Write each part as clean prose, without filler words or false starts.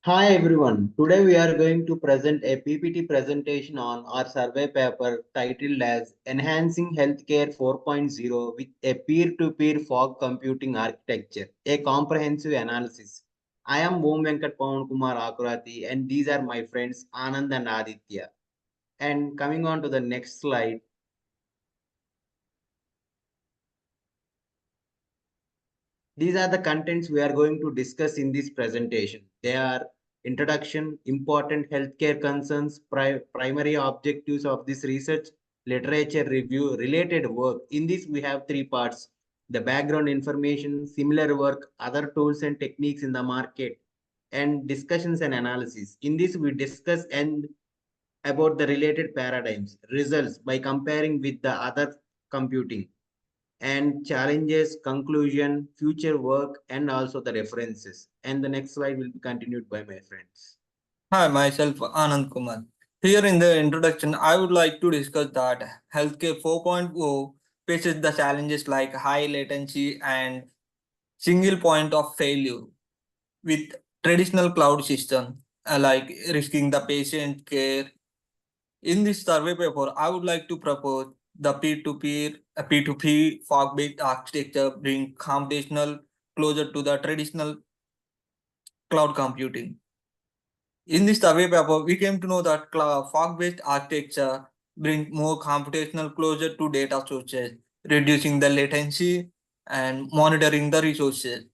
Hi everyone. Today we are going to present a PPT presentation on our survey paper titled as Enhancing Healthcare 4.0 with a peer-to-peer fog computing architecture, a comprehensive analysis. I am Om Venkat Pawan Kumar Akurati and these are my friends Anand and Aditya. And coming on to the next slide, these are the contents we are going to discuss in this presentation. They are introduction, important healthcare concerns, primary objectives of this research, literature review, related work. In this, we have three parts: the background information, similar work, other tools and techniques in the market, and discussions and analysis. In this, we discuss and about the related paradigms, results by comparing with the other computing and challenges, conclusion, future work, and also the references. And the next slide will be continued by my friends. Hi, myself Anand Kumar. Here in the introduction, I would like to discuss that Healthcare 4.0 faces the challenges like high latency and single point of failure with traditional cloud system, like risking the patient care. In this survey paper, I would like to propose the peer-to-peer, P2P fog-based architecture bring computational closer to the traditional cloud computing. In this survey paper, we came to know that fog-based architecture brings more computational closure to data sources, reducing the latency and monitoring the resources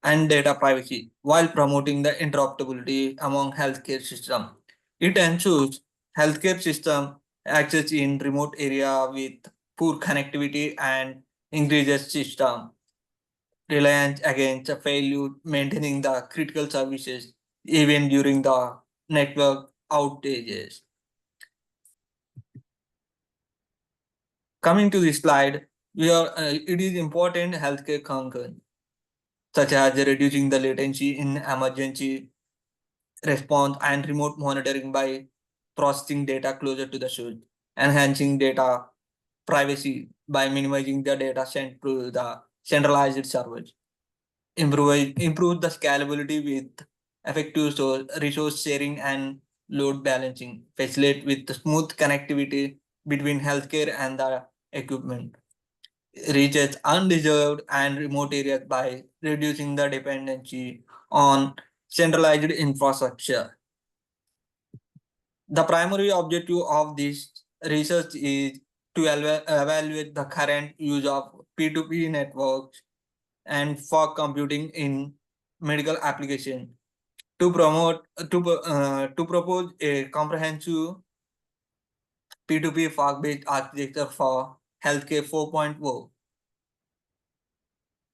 and data privacy while promoting the interoperability among healthcare systems. It ensures healthcare system access in remote area with poor connectivity and increases system reliance against a failure maintaining the critical services even during the network outages. Coming to this slide, it is important healthcare concern, such as reducing the latency in emergency response and remote monitoring by processing data closer to the source, enhancing data privacy by minimizing the data sent to the centralized servers, improve the scalability with effective resource sharing and load balancing, facilitate with the smooth connectivity between healthcare and the equipment, reaches undeserved and remote areas by reducing the dependency on centralized infrastructure. The primary objective of this research is to evaluate the current use of P2P networks and fog computing in medical application to propose a comprehensive P2P fog-based architecture for healthcare 4.0.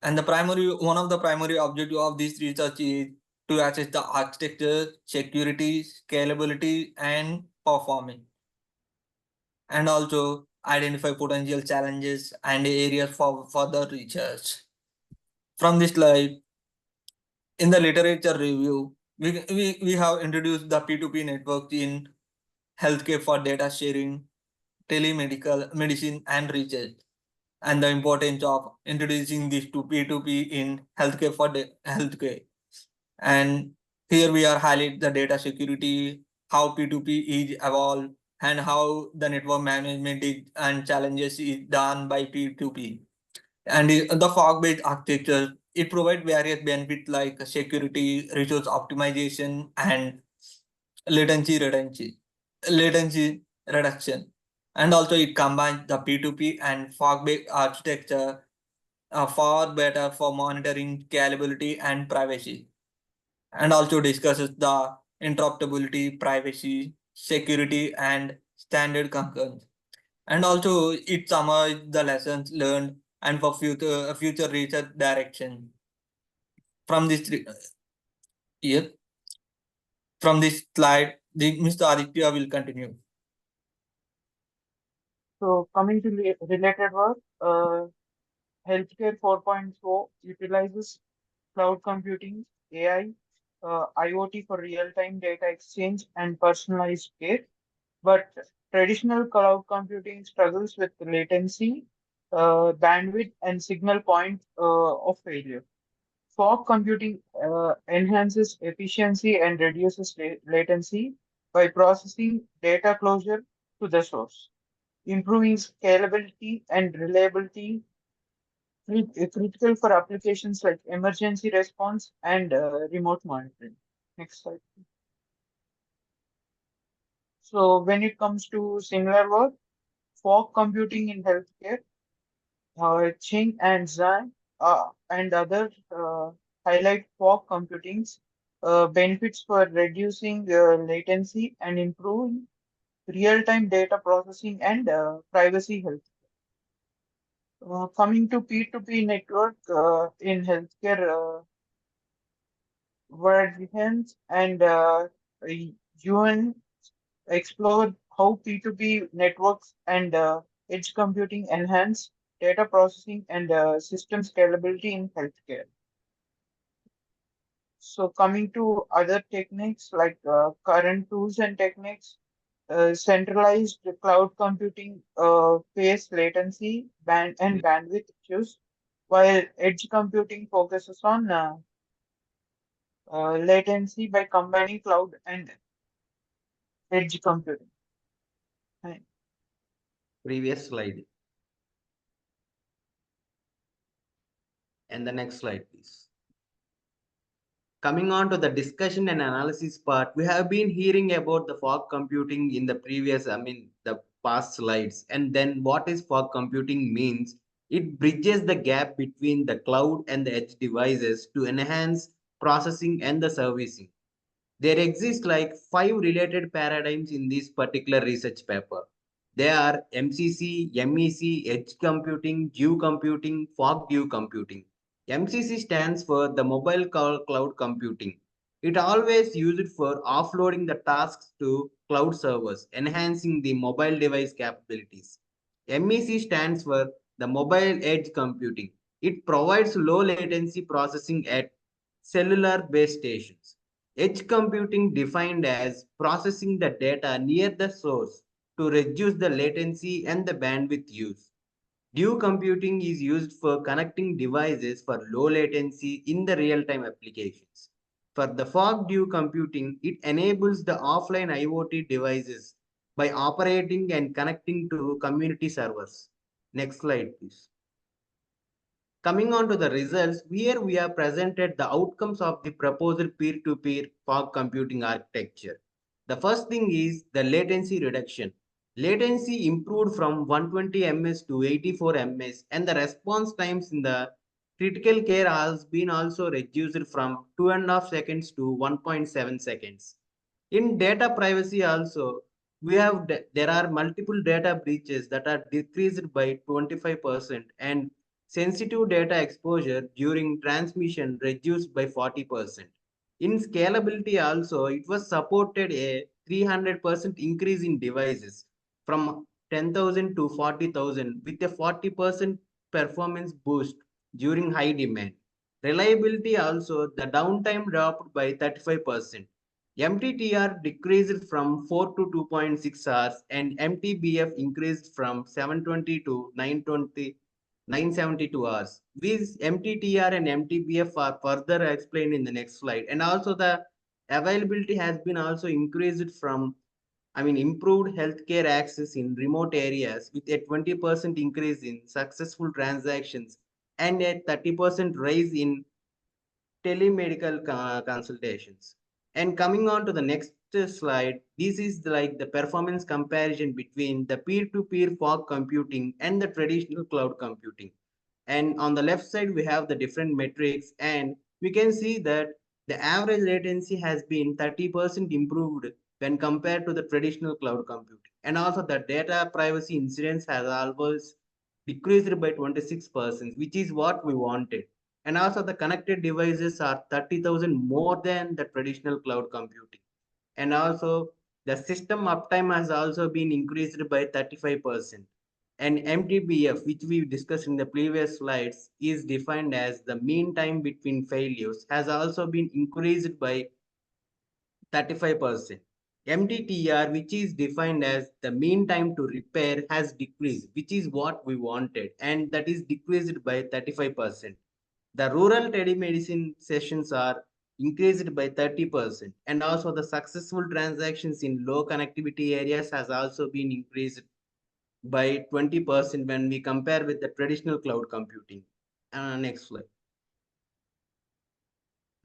And one of the primary objective of this research is to assess the architecture, security, scalability, and performance, and also identify potential challenges and areas for further research. From this slide, in the literature review, we have introduced the P2P network in healthcare for data sharing, telemedical medicine, and research, and the importance of introducing this to P2P in healthcare for healthcare. And here we are highlight the data security, how P2P is evolved, and how the network management is, and challenges is done by P2P. And the fog-based architecture, it provides various benefits like security, resource optimization, and latency reduction. And also it combines the P2P and fog-based architecture far better for monitoring scalability and privacy, and also discusses the interoperability, privacy, security, and standard concerns. And also it summarizes the lessons learned and for future research direction. From this here, from this slide, Mr. Aditya will continue. So coming to related work, Healthcare 4.0 utilizes cloud computing, AI, IoT for real-time data exchange and personalized care. But traditional cloud computing struggles with latency, bandwidth, and signal point of failure. Fog computing enhances efficiency and reduces latency by processing data closer to the source, improving scalability and reliability, critical for applications like emergency response and remote monitoring. Next slide. So when it comes to similar work, fog computing in healthcare, Ching and Zhang and others highlight fog computing's benefits for reducing latency and improving real-time data processing and privacy health. Coming to P2P network in healthcare, Vergent and UN explored how P2P networks and edge computing enhance data processing and system scalability in healthcare. So coming to other techniques like current tools and techniques, centralized cloud computing face latency and bandwidth issues, while edge computing focuses on latency by combining cloud and edge computing. Right. Previous slide. And the next slide, please. Coming on to the discussion and analysis part, we have been hearing about the fog computing in the previous, the past slides. And then what is fog computing means? It bridges the gap between the cloud and the edge devices to enhance processing and the servicing. There exist like 5 related paradigms in this particular research paper. They are MCC, MEC, edge computing, dew computing, fog dew computing. MCC stands for the mobile cloud computing. It always used for offloading the tasks to cloud servers, enhancing the mobile device capabilities. MEC stands for the mobile edge computing. It provides low latency processing at cellular base stations. Edge computing defined as processing the data near the source to reduce the latency and the bandwidth use. Dew computing is used for connecting devices for low latency in the real-time applications. For the fog dew computing, it enables the offline IoT devices by operating and connecting to community servers. Next slide, please. Coming on to the results, here we have presented the outcomes of the proposed peer-to-peer fog computing architecture. The first thing is the latency reduction. Latency improved from 120 ms to 84 ms, and the response times in the critical care has been also reduced from 2.5 seconds to 1.7 seconds. In data privacy also, there are multiple data breaches that are decreased by 25%, and sensitive data exposure during transmission reduced by 40%. In scalability also, it was supported a 300% increase in devices from 10,000 to 40,000 with a 40% performance boost during high demand. Reliability also, the downtime dropped by 35%. MTTR decreased from 4 to 2.6 hours, and MTBF increased from 720 to 972 hours. These MTTR and MTBF are further explained in the next slide. And also the availability has been also increased from, improved healthcare access in remote areas with a 20% increase in successful transactions and a 30% rise in telemedical consultations. And coming on to the next slide, this is like the performance comparison between the peer-to-peer fog computing and the traditional cloud computing. And on the left side, we have the different metrics, and we can see that the average latency has been 30% improved when compared to the traditional cloud computing. And also the data privacy incidence has always decreased by 26%, which is what we wanted. And also the connected devices are 30,000 more than the traditional cloud computing. And also the system uptime has also been increased by 35%. And MTBF, which we discussed in the previous slides, is defined as the mean time between failures, has also been increased by 35%. MTTR, which is defined as the mean time to repair, has decreased, which is what we wanted, and that is decreased by 35%. The rural telemedicine sessions are increased by 30%, and also the successful transactions in low connectivity areas has also been increased by 20% when we compare with the traditional cloud computing. Next slide.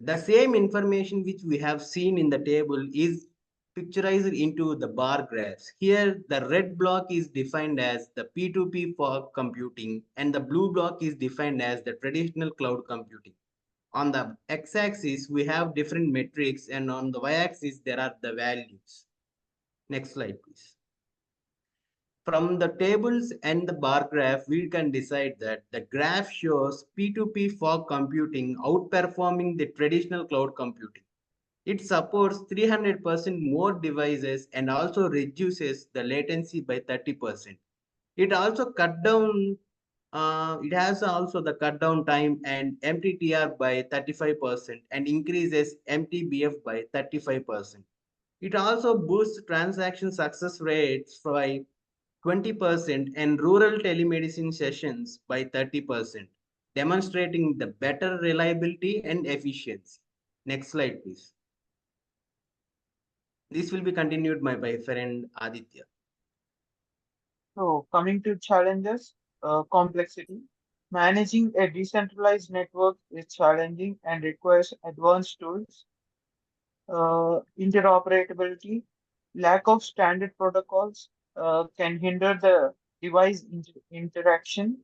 The same information which we have seen in the table is picturized into the bar graphs. Here, the red block is defined as the P2P fog computing, and the blue block is defined as the traditional cloud computing. On the x-axis, we have different metrics, and on the y-axis, there are the values. Next slide, please. From the tables and the bar graph, we can decide that the graph shows P2P fog computing outperforming the traditional cloud computing. It supports 300% more devices and also reduces the latency by 30%. It also it has also the cut down time and MTTR by 35% and increases MTBF by 35%. It also boosts transaction success rates by 20% and rural telemedicine sessions by 30%, demonstrating the better reliability and efficiency. Next slide, please. This will be continued by my friend Aditya. So coming to challenges, complexity. Managing a decentralized network is challenging and requires advanced tools. Interoperability, lack of standard protocols can hinder the device interaction.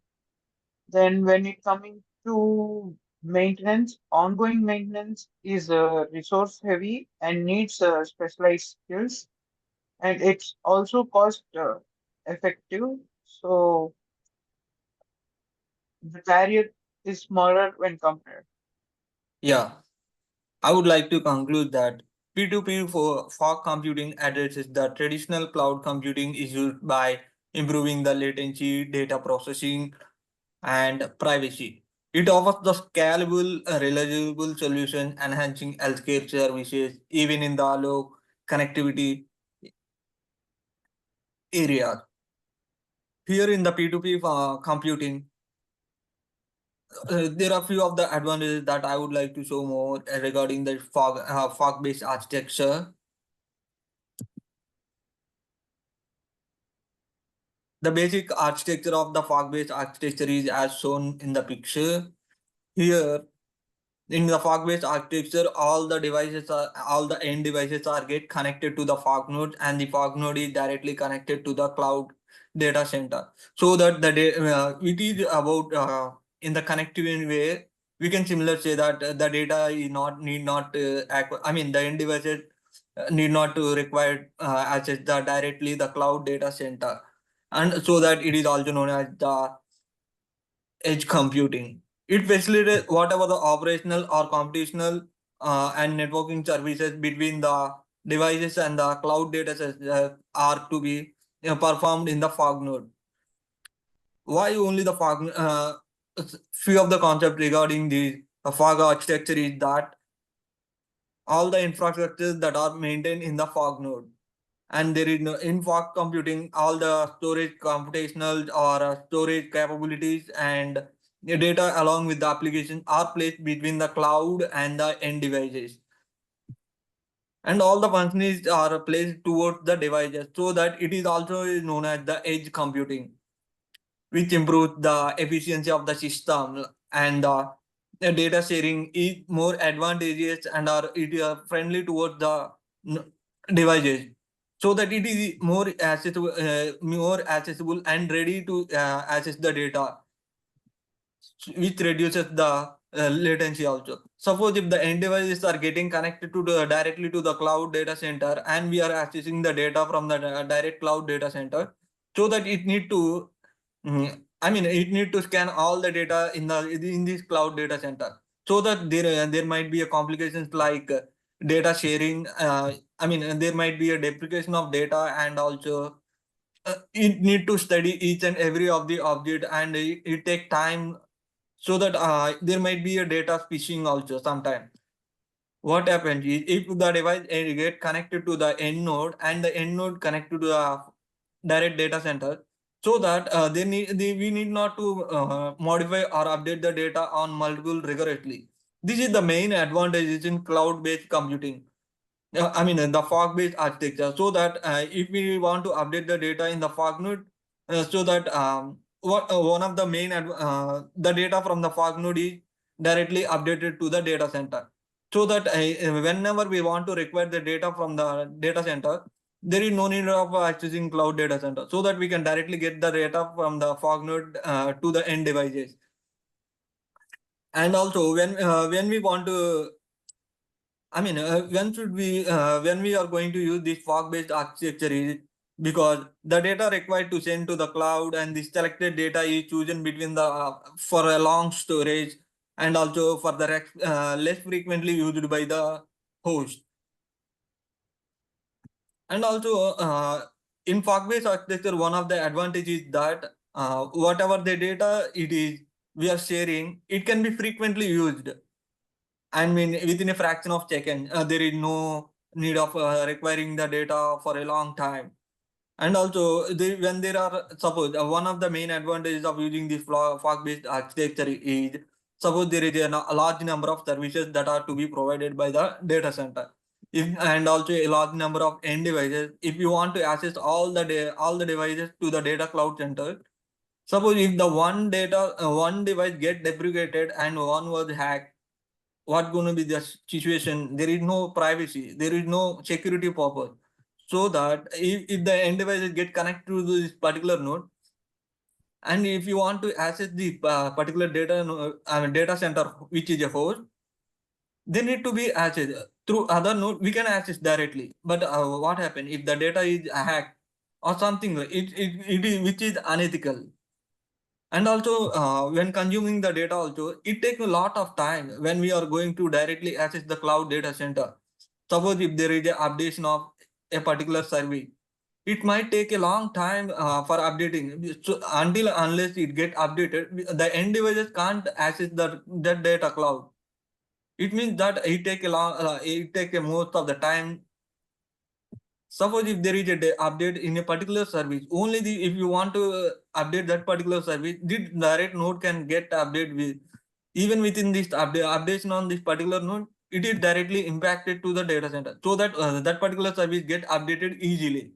Then when it coming to maintenance, ongoing maintenance is resource heavy and needs specialized skills, and it's also cost effective. So the barrier is smaller when compared. Yeah, I would like to conclude that P2P for fog computing addresses the traditional cloud computing issues by improving the latency, data processing, and privacy. It offers the scalable, reliable solution, enhancing healthcare services even in the low connectivity areas. Here in the P2P computing, there are few of the advantages that I would like to show more regarding the fog-based architecture. The basic architecture of the fog-based architecture is as shown in the picture. Here, in the fog-based architecture, all the end devices are get connected to the fog node, and the fog node is directly connected to the cloud data center. So that it is about in the connectivity way, we can similarly say that the data is need not I mean the end devices need not to require access the directly the cloud data center, and so that it is also known as the edge computing. It facilitates whatever the operational or computational and networking services between the devices and the cloud data sets are to be performed in the fog node. Why only the fog? Few of the concepts regarding the fog architecture is that all the infrastructures that are maintained in the fog node, and there is no in fog computing, all the storage computational or storage capabilities and the data along with the application are placed between the cloud and the end devices, and all the functions are placed towards the devices, so that it is also known as the edge computing, which improves the efficiency of the system, and the data sharing is more advantageous and are it friendly towards the devices, so that it is more accessible and ready to access the data, which reduces the latency also. Suppose if the end devices are getting connected to directly to the cloud data center, and we are accessing the data from the direct cloud data center, so that it need to I mean, it need to scan all the data in this cloud data center, so that there might be a complications like data sharing. I mean, there might be a deprecation of data, and also it need to study each and every of the object, and it take time, so that there might be a data phishing also sometime. What happens is if the device get connected to the end node and the end node connected to the direct data center, so that we need not to modify or update the data on multiple rigorously. This is the main advantage in cloud-based computing. I mean, the fog-based architecture, so that if we want to update the data in the fog node, so that one of the main the data from the fog node is directly updated to the data center, so that whenever we want to require the data from the data center, there is no need of accessing cloud data center, so that we can directly get the data from the fog node to the end devices. And also when we want to, I mean, when we are going to use this fog-based architecture is because the data required to send to the cloud and the selected data is chosen between the for a long storage, and also for the less frequently used by the host. And also in fog-based architecture, one of the advantages is that whatever the data it is we are sharing, it can be frequently used. I mean, within a fraction of second, there is no need of requiring the data for a long time. And also, when there are, suppose one of the main advantages of using this fog-based architecture is, suppose there is a large number of services that are to be provided by the data center, and also a large number of end devices. If you want to access all the devices to the data cloud center, suppose if the one device get deprecated and one was hacked, what going to be the situation? There is no privacy, there is no security purpose. So that if the end devices get connected to this particular node, and if you want to access the particular data center, which is a host, they need to be accessed through other node. We can access directly, but what happen if the data is hacked or something? It is which is unethical. And also, when consuming the data also, it takes a lot of time when we are going to directly access the cloud data center. Suppose if there is a updation of a particular service, it might take a long time for updating. So until unless it get updated, the end devices can't access that data cloud. It means that it take a most of the time. Suppose if there is a update in a particular service, only if you want to update that particular service, the direct node can get update with, even within this updation on this particular node, it is directly impacted to the data center, so that that particular service get updated easily.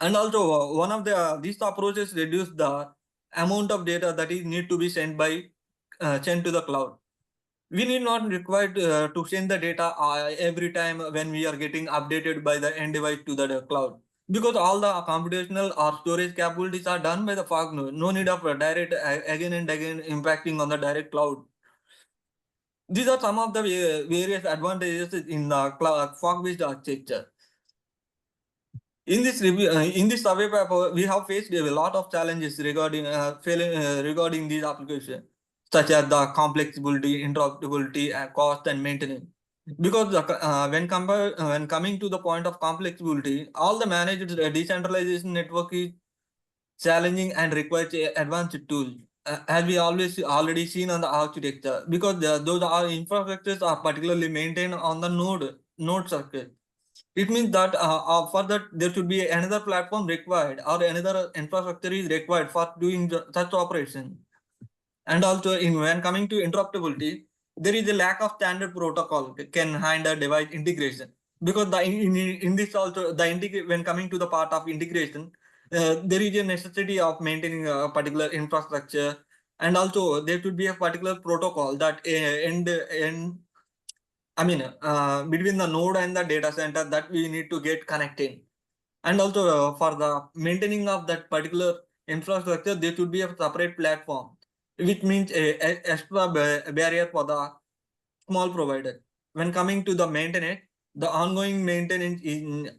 And also one of the these approaches reduce the amount of data that is need to be sent to the cloud. We need not required to send the data every time when we are getting updated by the end device to the cloud, because all the computational or storage capabilities are done by the fog node. No need of direct again and again impacting on the direct cloud. These are some of the various advantages in the fog-based architecture. In this review, in this survey paper, we have faced a lot of challenges regarding these applications, such as the complexity, interoperability, cost, and maintenance. Because when coming to the point of complexity, all the managed decentralization network is challenging and requires advanced tools. As we already seen on the architecture, because those infrastructures are particularly maintained on the node circuit. It means that for that there should be another platform required, or another infrastructure is required for doing such operation. And also when coming to interoperability, there is a lack of standard protocol can handle device integration, because in this also when coming to the part of integration, there is a necessity of maintaining a particular infrastructure, and also there should be a particular protocol that between the node and the data center that we need to get connected. And also for the maintaining of that particular infrastructure, there should be a separate platform, which means a extra barrier for the small provider. When coming to the maintenance, the ongoing maintenance is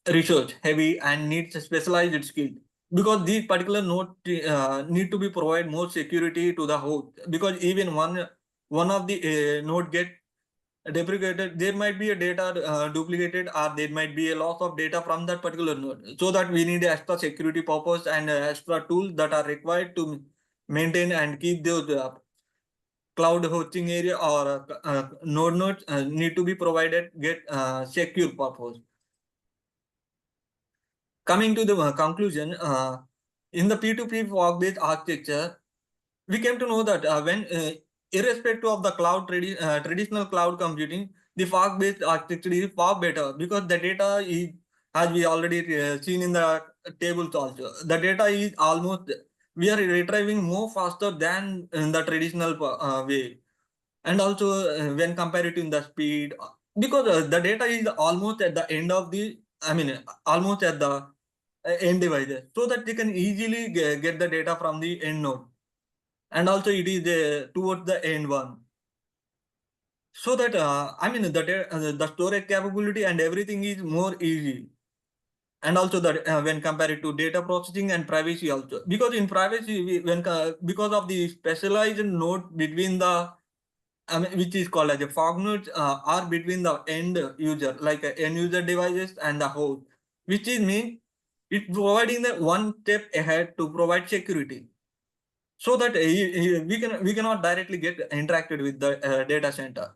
research heavy and needs a specialized skill, because these particular nodes need to be provide more security to the host, because even one of the node get deprecated, there might be a data duplicated, or there might be a loss of data from that particular node, so that we need extra security purpose and extra tools that are required to maintain and keep those cloud hosting area or nodes need to be provided get secure purpose. coming to the conclusion, in the P2P fog-based architecture, we came to know that when irrespective of the traditional cloud computing, the fog-based architecture is far better because the data is, as we already seen in the tables also, the data is almost, we are retrieving more faster than in the traditional way. And also when compared to the speed, because the data is almost at the end of the, I mean, almost at the end devices, so that they can easily get the data from the end node, and also it is towards the end one, so that I mean the storage capability and everything is more easy. And also that when compared to data processing and privacy also, because in privacy because of the specialized node between the, I mean, which is called as a fog nodes, are between the end user, like end user devices and the host, which is mean it providing the one step ahead to provide security, so that we cannot directly get interacted with the data center.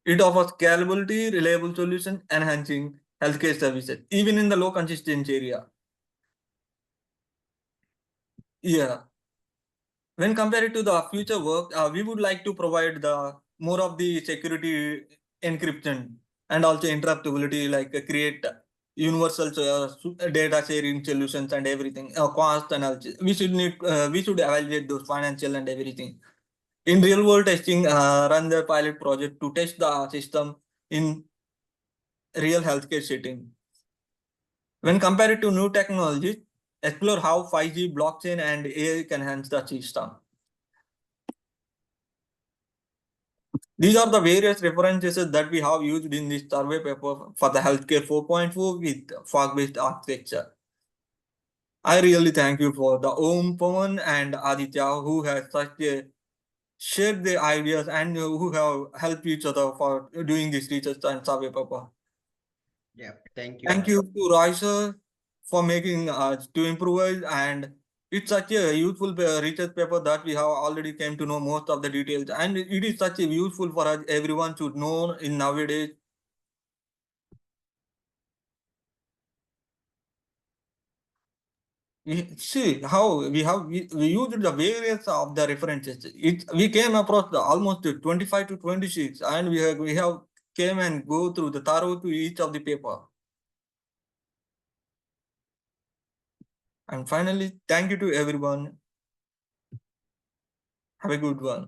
It offers scalability, reliable solution, enhancing healthcare services, even in the low consistency area. Yeah. When compared to the future work, we would like to provide the more of the security encryption and also interruptibility, like create universal data sharing solutions and everything, cost analysis. We should evaluate those financial and everything. In real world testing, run the pilot project to test the system in real healthcare setting. When compared to new technologies, explore how 5G, blockchain, and AI can enhance the system. These are the various references that we have used in this survey paper for the healthcare 4.4 with fog-based architecture. I really thank you for the Om, Pawan, and Aditya who has shared their ideas and who have helped each other for doing this research and survey paper. Yeah, thank you. Thank you to Roy sir for making to improvise, and it's such a useful research paper that we have already came to know most of the details, and it is such a useful for us everyone to know in nowadays. We see how we used the various of the references. We came across almost 25 to 26, and we have came and go through the thorough to each of the paper. And finally, thank you to everyone. Have a good one.